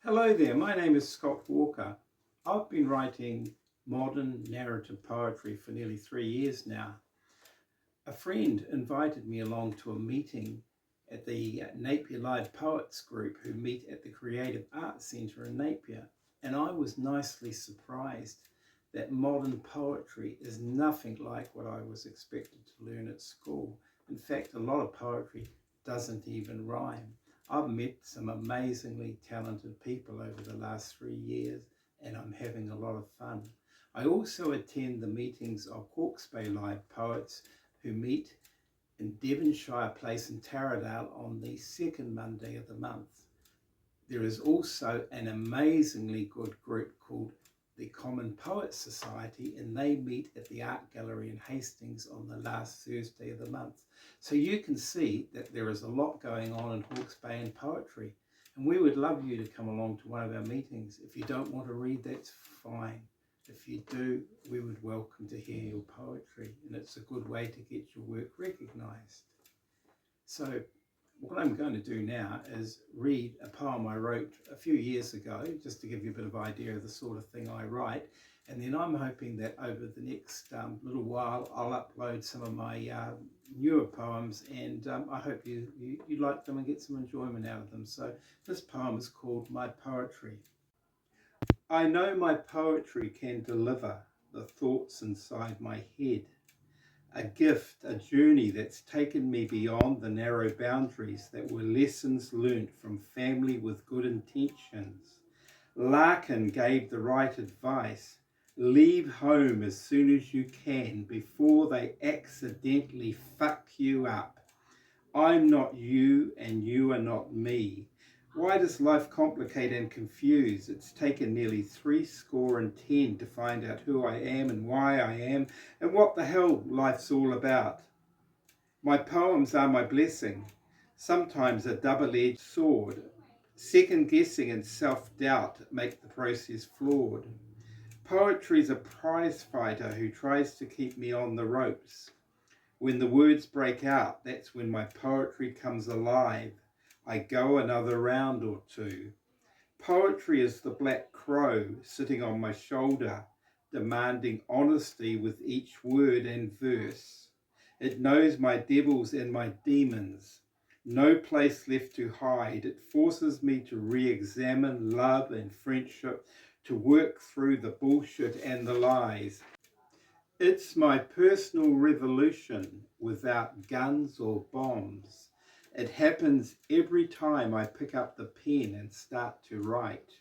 Hello there, my name is Scott Walker. I've been writing modern narrative poetry for nearly 3 years now. A friend invited me along to a meeting at the Napier Live Poets group who meet at the Creative Arts Centre in Napier, and I was nicely surprised that modern poetry is nothing like what I was expected to learn at school. In fact, a lot of poetry doesn't even rhyme. I've met some amazingly talented people over the last 3 years, and I'm having a lot of fun. I also attend the meetings of Hawke's Bay Live Poets who meet in Devonshire Place in Taradale on the second Monday of the month. There is also an amazingly good group called the Common Poets Society, and they meet at the Art Gallery in Hastings on the last Thursday of the month. So you can see that there is a lot going on in Hawke's Bay in poetry, and we would love you to come along to one of our meetings. If you don't want to read, that's fine. If you do, we would welcome to hear your poetry, and it's a good way to get your work recognised. So what I'm going to do now is read a poem I wrote a few years ago, just to give you a bit of idea of the sort of thing I write. And then I'm hoping that over the next little while, I'll upload some of my newer poems, and I hope you like them and get some enjoyment out of them. So this poem is called My Poetry. I know my poetry can deliver the thoughts inside my head. A gift, a journey that's taken me beyond the narrow boundaries that were lessons learnt from family with good intentions. Larkin gave the right advice: leave home as soon as you can before they accidentally fuck you up. I'm not you and you are not me. Why does life complicate and confuse? It's taken nearly 70 to find out who I am and why I am and what the hell life's all about. My poems are my blessing, sometimes a double-edged sword. Second guessing and self-doubt make the process flawed. Poetry's a prize fighter who tries to keep me on the ropes. When the words break out, that's when my poetry comes alive. I go another round or two. Poetry is the black crow sitting on my shoulder, demanding honesty with each word and verse. It knows my devils and my demons. No place left to hide. It forces me to re-examine love and friendship, to work through the bullshit and the lies. It's my personal revolution without guns or bombs. It happens every time I pick up the pen and start to write.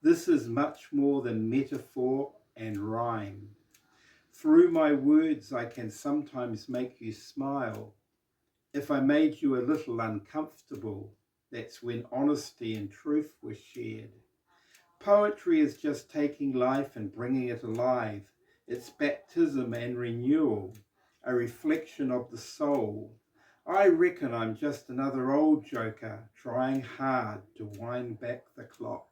This is much more than metaphor and rhyme. Through my words, I can sometimes make you smile. If I made you a little uncomfortable, that's when honesty and truth were shared. Poetry is just taking life and bringing it alive. It's baptism and renewal, a reflection of the soul. I reckon I'm just another old joker trying hard to wind back the clock.